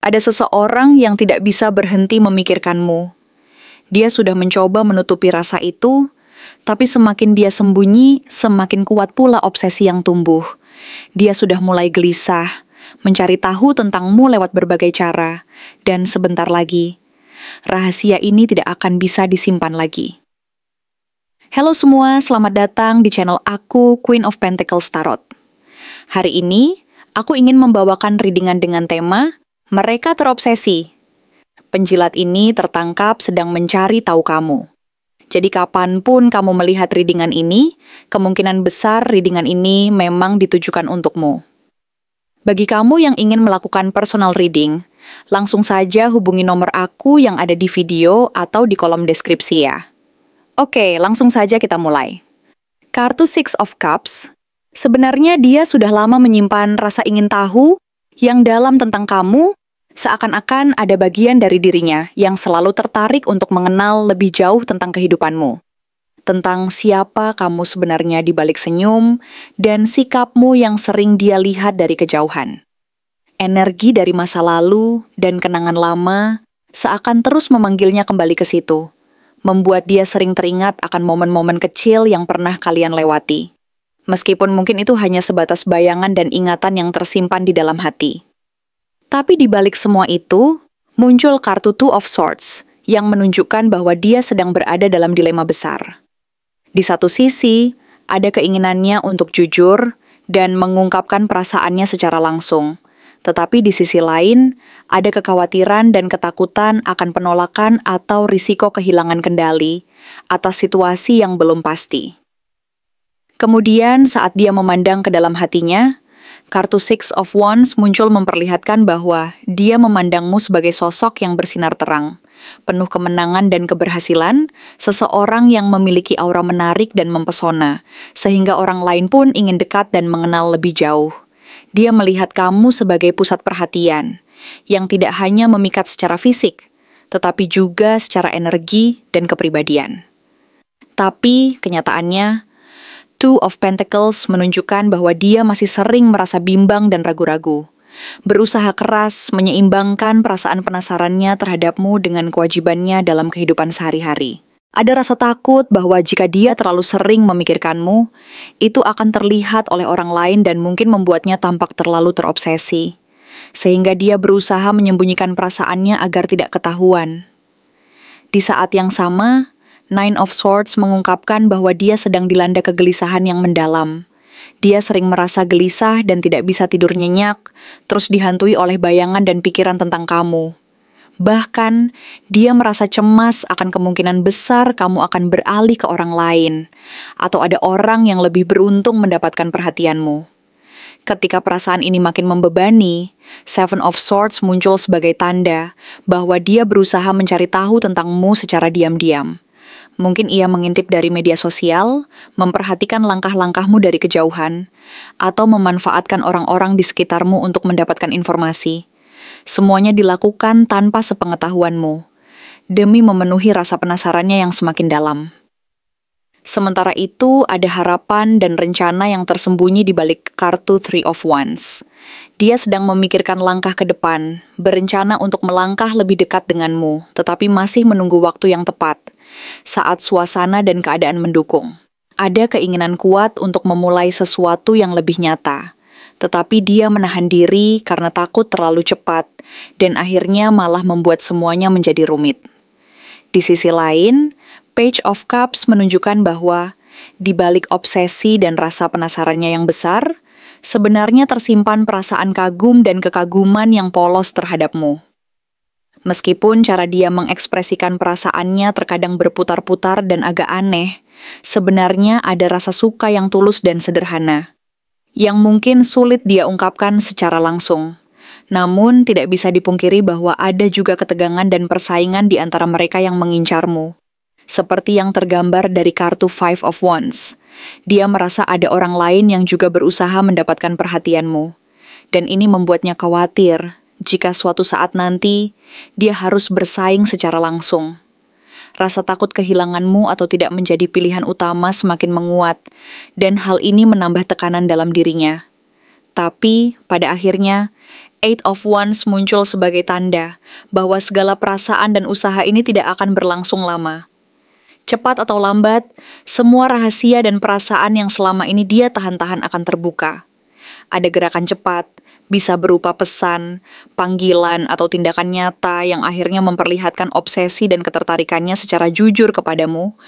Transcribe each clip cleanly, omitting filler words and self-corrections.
Ada seseorang yang tidak bisa berhenti memikirkanmu. Dia sudah mencoba menutupi rasa itu, tapi semakin dia sembunyi, semakin kuat pula obsesi yang tumbuh. Dia sudah mulai gelisah, mencari tahu tentangmu lewat berbagai cara, dan sebentar lagi, rahasia ini tidak akan bisa disimpan lagi. Halo semua, selamat datang di channel aku, Queen of Pentacles Tarot. Hari ini, aku ingin membawakan readingan dengan tema Mereka Terobsesi. Penjilat ini tertangkap sedang mencari tahu kamu. Jadi kapanpun kamu melihat readingan ini, kemungkinan besar readingan ini memang ditujukan untukmu. Bagi kamu yang ingin melakukan personal reading, langsung saja hubungi nomor aku yang ada di video atau di kolom deskripsi ya. Oke, langsung saja kita mulai. Kartu Six of Cups, sebenarnya dia sudah lama menyimpan rasa ingin tahu yang dalam tentang kamu, seakan-akan ada bagian dari dirinya yang selalu tertarik untuk mengenal lebih jauh tentang kehidupanmu. Tentang siapa kamu sebenarnya di balik senyum dan sikapmu yang sering dia lihat dari kejauhan. Energi dari masa lalu dan kenangan lama seakan terus memanggilnya kembali ke situ, membuat dia sering teringat akan momen-momen kecil yang pernah kalian lewati. Meskipun mungkin itu hanya sebatas bayangan dan ingatan yang tersimpan di dalam hati. Tapi di balik semua itu, muncul kartu Two of Swords yang menunjukkan bahwa dia sedang berada dalam dilema besar. Di satu sisi, ada keinginannya untuk jujur dan mengungkapkan perasaannya secara langsung. Tetapi di sisi lain, ada kekhawatiran dan ketakutan akan penolakan atau risiko kehilangan kendali atas situasi yang belum pasti. Kemudian saat dia memandang ke dalam hatinya, kartu Six of Wands muncul memperlihatkan bahwa dia memandangmu sebagai sosok yang bersinar terang, penuh kemenangan dan keberhasilan, seseorang yang memiliki aura menarik dan mempesona, sehingga orang lain pun ingin dekat dan mengenal lebih jauh. Dia melihat kamu sebagai pusat perhatian, yang tidak hanya memikat secara fisik, tetapi juga secara energi dan kepribadian. Tapi, kenyataannya, Two of Pentacles menunjukkan bahwa dia masih sering merasa bimbang dan ragu-ragu, berusaha keras menyeimbangkan perasaan penasarannya terhadapmu dengan kewajibannya dalam kehidupan sehari-hari. Ada rasa takut bahwa jika dia terlalu sering memikirkanmu, itu akan terlihat oleh orang lain dan mungkin membuatnya tampak terlalu terobsesi, sehingga dia berusaha menyembunyikan perasaannya agar tidak ketahuan. Di saat yang sama, Nine of Swords mengungkapkan bahwa dia sedang dilanda kegelisahan yang mendalam. Dia sering merasa gelisah dan tidak bisa tidur nyenyak, terus dihantui oleh bayangan dan pikiran tentang kamu. Bahkan, dia merasa cemas akan kemungkinan besar kamu akan beralih ke orang lain, atau ada orang yang lebih beruntung mendapatkan perhatianmu. Ketika perasaan ini makin membebani, Seven of Swords muncul sebagai tanda bahwa dia berusaha mencari tahu tentangmu secara diam-diam. Mungkin ia mengintip dari media sosial, memperhatikan langkah-langkahmu dari kejauhan, atau memanfaatkan orang-orang di sekitarmu untuk mendapatkan informasi. Semuanya dilakukan tanpa sepengetahuanmu, demi memenuhi rasa penasarannya yang semakin dalam. Sementara itu, ada harapan dan rencana yang tersembunyi di balik kartu Three of Wands. Dia sedang memikirkan langkah ke depan, berencana untuk melangkah lebih dekat denganmu, tetapi masih menunggu waktu yang tepat, saat suasana dan keadaan mendukung. Ada keinginan kuat untuk memulai sesuatu yang lebih nyata, tetapi dia menahan diri karena takut terlalu cepat, dan akhirnya malah membuat semuanya menjadi rumit. Di sisi lain, Page of Cups menunjukkan bahwa di balik obsesi dan rasa penasarannya yang besar, sebenarnya tersimpan perasaan kagum dan kekaguman yang polos terhadapmu. Meskipun cara dia mengekspresikan perasaannya terkadang berputar-putar dan agak aneh, sebenarnya ada rasa suka yang tulus dan sederhana, yang mungkin sulit dia ungkapkan secara langsung. Namun, tidak bisa dipungkiri bahwa ada juga ketegangan dan persaingan di antara mereka yang mengincarmu. Seperti yang tergambar dari kartu Five of Wands. Dia merasa ada orang lain yang juga berusaha mendapatkan perhatianmu. Dan ini membuatnya khawatir jika suatu saat nanti dia harus bersaing secara langsung. Rasa takut kehilanganmu atau tidak menjadi pilihan utama semakin menguat, dan hal ini menambah tekanan dalam dirinya. Tapi, pada akhirnya, Eight of Wands muncul sebagai tanda bahwa segala perasaan dan usaha ini tidak akan berlangsung lama. Cepat atau lambat, semua rahasia dan perasaan yang selama ini dia tahan-tahan akan terbuka. Ada gerakan cepat, bisa berupa pesan, panggilan, atau tindakan nyata yang akhirnya memperlihatkan obsesi dan ketertarikannya secara jujur kepadamu,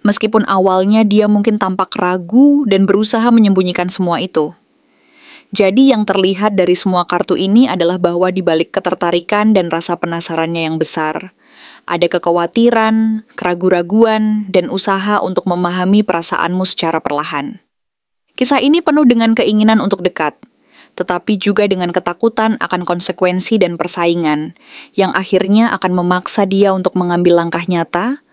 meskipun awalnya dia mungkin tampak ragu dan berusaha menyembunyikan semua itu. Jadi yang terlihat dari semua kartu ini adalah bahwa di balik ketertarikan dan rasa penasarannya yang besar, ada kekhawatiran, keraguan-raguan, dan usaha untuk memahami perasaanmu secara perlahan. Kisah ini penuh dengan keinginan untuk dekat, tetapi juga dengan ketakutan akan konsekuensi dan persaingan, yang akhirnya akan memaksa dia untuk mengambil langkah nyata,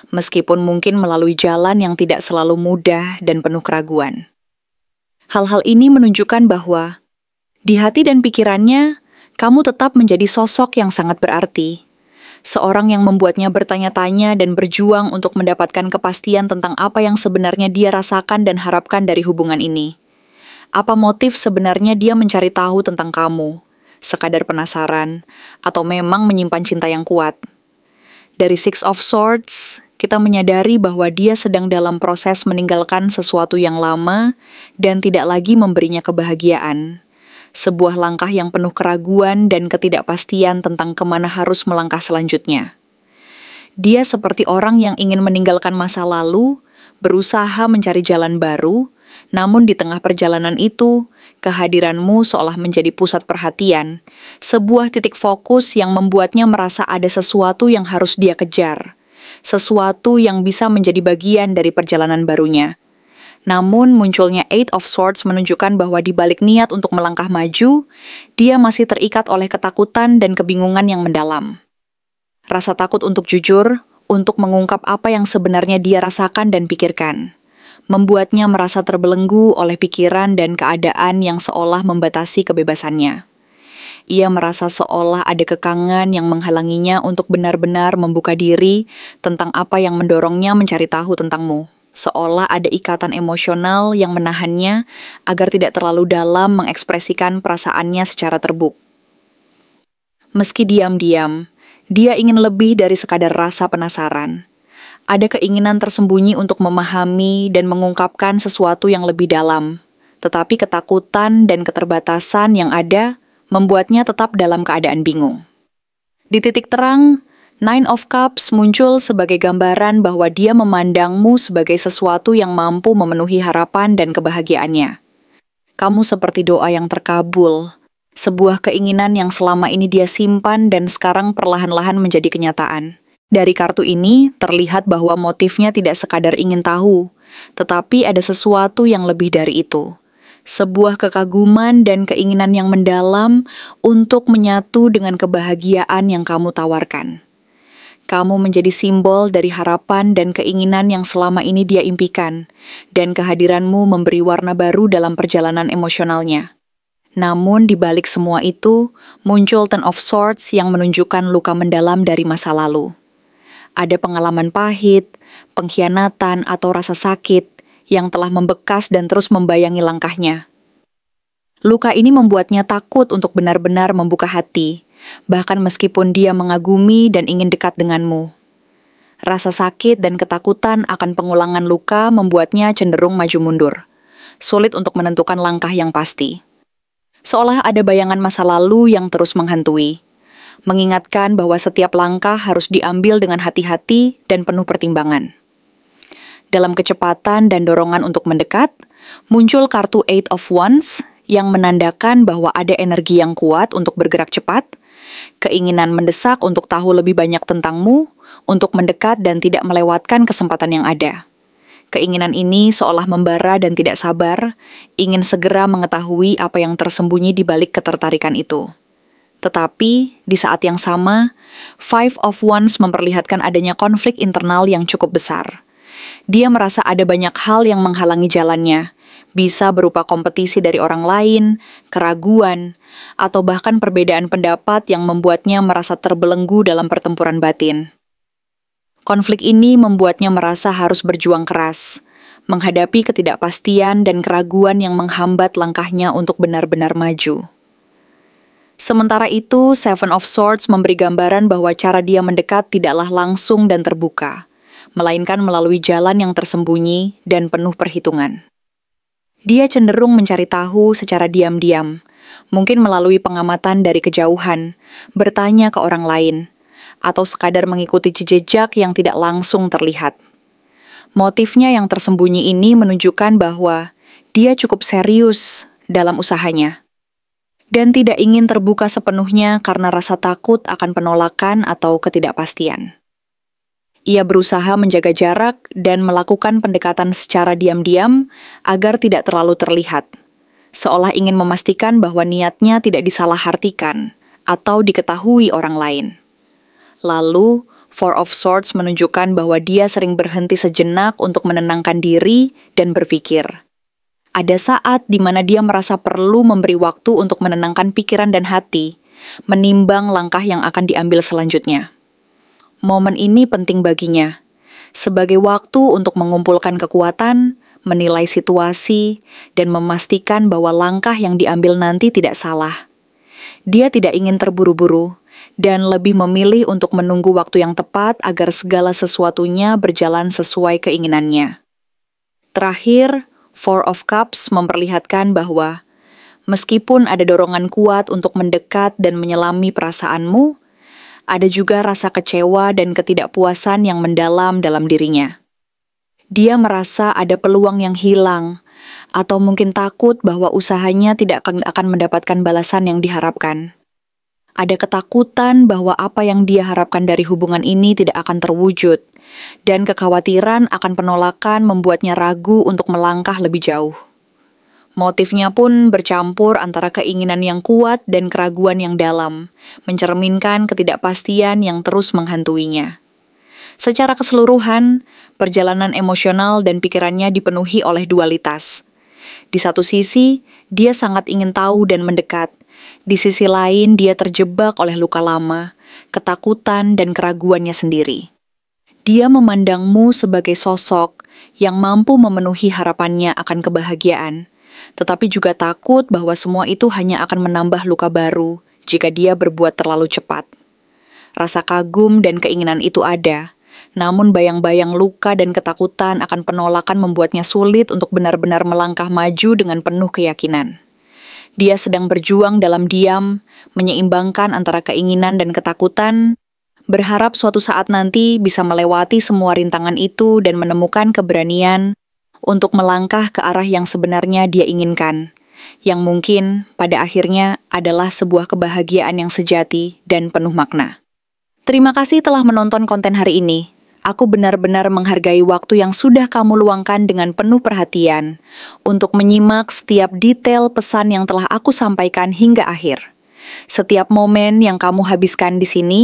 meskipun mungkin melalui jalan yang tidak selalu mudah dan penuh keraguan. Hal-hal ini menunjukkan bahwa di hati dan pikirannya, kamu tetap menjadi sosok yang sangat berarti. Seorang yang membuatnya bertanya-tanya dan berjuang untuk mendapatkan kepastian tentang apa yang sebenarnya dia rasakan dan harapkan dari hubungan ini. Apa motif sebenarnya dia mencari tahu tentang kamu? Sekadar penasaran, atau memang menyimpan cinta yang kuat? Dari Six of Swords, kita menyadari bahwa dia sedang dalam proses meninggalkan sesuatu yang lama dan tidak lagi memberinya kebahagiaan. Sebuah langkah yang penuh keraguan dan ketidakpastian tentang kemana harus melangkah selanjutnya. Dia seperti orang yang ingin meninggalkan masa lalu, berusaha mencari jalan baru, namun di tengah perjalanan itu, kehadiranmu seolah menjadi pusat perhatian, sebuah titik fokus yang membuatnya merasa ada sesuatu yang harus dia kejar. Sesuatu yang bisa menjadi bagian dari perjalanan barunya. Namun munculnya Eight of Swords menunjukkan bahwa di balik niat untuk melangkah maju, dia masih terikat oleh ketakutan dan kebingungan yang mendalam. Rasa takut untuk jujur, untuk mengungkap apa yang sebenarnya dia rasakan dan pikirkan, membuatnya merasa terbelenggu oleh pikiran dan keadaan yang seolah membatasi kebebasannya. Ia merasa seolah ada kekangan yang menghalanginya untuk benar-benar membuka diri tentang apa yang mendorongnya mencari tahu tentangmu. Seolah ada ikatan emosional yang menahannya agar tidak terlalu dalam mengekspresikan perasaannya secara terbuka. Meski diam-diam, dia ingin lebih dari sekadar rasa penasaran. Ada keinginan tersembunyi untuk memahami dan mengungkapkan sesuatu yang lebih dalam. Tetapi ketakutan dan keterbatasan yang ada membuatnya tetap dalam keadaan bingung. Di titik terang, Nine of Cups muncul sebagai gambaran bahwa dia memandangmu sebagai sesuatu yang mampu memenuhi harapan dan kebahagiaannya. Kamu seperti doa yang terkabul, sebuah keinginan yang selama ini dia simpan dan sekarang perlahan-lahan menjadi kenyataan. Dari kartu ini, terlihat bahwa motifnya tidak sekadar ingin tahu, tetapi ada sesuatu yang lebih dari itu. Sebuah kekaguman dan keinginan yang mendalam untuk menyatu dengan kebahagiaan yang kamu tawarkan. Kamu menjadi simbol dari harapan dan keinginan yang selama ini dia impikan, dan kehadiranmu memberi warna baru dalam perjalanan emosionalnya. Namun di balik semua itu, muncul Ten of Swords yang menunjukkan luka mendalam dari masa lalu. Ada pengalaman pahit, pengkhianatan atau rasa sakit yang telah membekas dan terus membayangi langkahnya. Luka ini membuatnya takut untuk benar-benar membuka hati, bahkan meskipun dia mengagumi dan ingin dekat denganmu. Rasa sakit dan ketakutan akan pengulangan luka membuatnya cenderung maju mundur, sulit untuk menentukan langkah yang pasti. Seolah ada bayangan masa lalu yang terus menghantui, mengingatkan bahwa setiap langkah harus diambil dengan hati-hati dan penuh pertimbangan. Dalam kecepatan dan dorongan untuk mendekat, muncul kartu Eight of Wands yang menandakan bahwa ada energi yang kuat untuk bergerak cepat, keinginan mendesak untuk tahu lebih banyak tentangmu, untuk mendekat dan tidak melewatkan kesempatan yang ada. Keinginan ini seolah membara dan tidak sabar, ingin segera mengetahui apa yang tersembunyi di balik ketertarikan itu. Tetapi, di saat yang sama, Five of Wands memperlihatkan adanya konflik internal yang cukup besar. Dia merasa ada banyak hal yang menghalangi jalannya, bisa berupa kompetisi dari orang lain, keraguan, atau bahkan perbedaan pendapat yang membuatnya merasa terbelenggu dalam pertempuran batin. Konflik ini membuatnya merasa harus berjuang keras, menghadapi ketidakpastian dan keraguan yang menghambat langkahnya untuk benar-benar maju. Sementara itu, Seven of Swords memberi gambaran bahwa cara dia mendekat tidaklah langsung dan terbuka, melainkan melalui jalan yang tersembunyi dan penuh perhitungan. Dia cenderung mencari tahu secara diam-diam, mungkin melalui pengamatan dari kejauhan, bertanya ke orang lain, atau sekadar mengikuti jejak yang tidak langsung terlihat. Motifnya yang tersembunyi ini menunjukkan bahwa dia cukup serius dalam usahanya, dan tidak ingin terbuka sepenuhnya karena rasa takut akan penolakan atau ketidakpastian. Ia berusaha menjaga jarak dan melakukan pendekatan secara diam-diam agar tidak terlalu terlihat, seolah ingin memastikan bahwa niatnya tidak disalahartikan atau diketahui orang lain. Lalu, Four of Swords menunjukkan bahwa dia sering berhenti sejenak untuk menenangkan diri dan berpikir. Ada saat di mana dia merasa perlu memberi waktu untuk menenangkan pikiran dan hati, menimbang langkah yang akan diambil selanjutnya. Momen ini penting baginya, sebagai waktu untuk mengumpulkan kekuatan, menilai situasi, dan memastikan bahwa langkah yang diambil nanti tidak salah. Dia tidak ingin terburu-buru, dan lebih memilih untuk menunggu waktu yang tepat agar segala sesuatunya berjalan sesuai keinginannya. Terakhir, Four of Cups memperlihatkan bahwa meskipun ada dorongan kuat untuk mendekat dan menyelami perasaanmu, ada juga rasa kecewa dan ketidakpuasan yang mendalam dalam dirinya. Dia merasa ada peluang yang hilang, atau mungkin takut bahwa usahanya tidak akan mendapatkan balasan yang diharapkan. Ada ketakutan bahwa apa yang dia harapkan dari hubungan ini tidak akan terwujud, dan kekhawatiran akan penolakan membuatnya ragu untuk melangkah lebih jauh. Motifnya pun bercampur antara keinginan yang kuat dan keraguan yang dalam, mencerminkan ketidakpastian yang terus menghantuinya. Secara keseluruhan, perjalanan emosional dan pikirannya dipenuhi oleh dualitas. Di satu sisi, dia sangat ingin tahu dan mendekat. Di sisi lain, dia terjebak oleh luka lama, ketakutan, dan keraguannya sendiri. Dia memandangmu sebagai sosok yang mampu memenuhi harapannya akan kebahagiaan, tetapi juga takut bahwa semua itu hanya akan menambah luka baru jika dia berbuat terlalu cepat. Rasa kagum dan keinginan itu ada, namun bayang-bayang luka dan ketakutan akan penolakan membuatnya sulit untuk benar-benar melangkah maju dengan penuh keyakinan. Dia sedang berjuang dalam diam, menyeimbangkan antara keinginan dan ketakutan, berharap suatu saat nanti bisa melewati semua rintangan itu dan menemukan keberanian untuk melangkah ke arah yang sebenarnya dia inginkan, yang mungkin pada akhirnya adalah sebuah kebahagiaan yang sejati dan penuh makna. Terima kasih telah menonton konten hari ini. Aku benar-benar menghargai waktu yang sudah kamu luangkan dengan penuh perhatian untuk menyimak setiap detail pesan yang telah aku sampaikan hingga akhir. Setiap momen yang kamu habiskan di sini,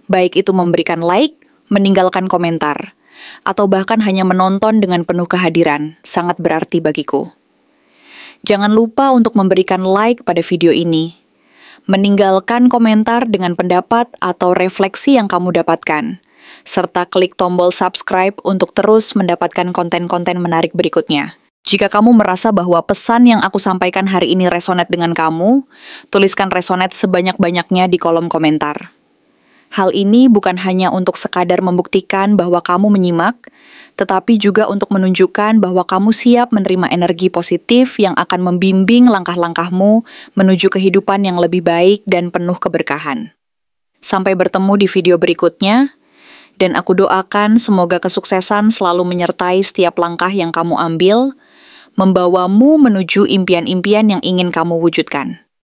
baik itu memberikan like, meninggalkan komentar, atau bahkan hanya menonton dengan penuh kehadiran, sangat berarti bagiku. Jangan lupa untuk memberikan like pada video ini, meninggalkan komentar dengan pendapat atau refleksi yang kamu dapatkan, serta klik tombol subscribe untuk terus mendapatkan konten-konten menarik berikutnya. Jika kamu merasa bahwa pesan yang aku sampaikan hari ini resonate dengan kamu, tuliskan resonate sebanyak-banyaknya di kolom komentar. Hal ini bukan hanya untuk sekadar membuktikan bahwa kamu menyimak, tetapi juga untuk menunjukkan bahwa kamu siap menerima energi positif yang akan membimbing langkah-langkahmu menuju kehidupan yang lebih baik dan penuh keberkahan. Sampai bertemu di video berikutnya, dan aku doakan semoga kesuksesan selalu menyertai setiap langkah yang kamu ambil, membawamu menuju impian-impian yang ingin kamu wujudkan.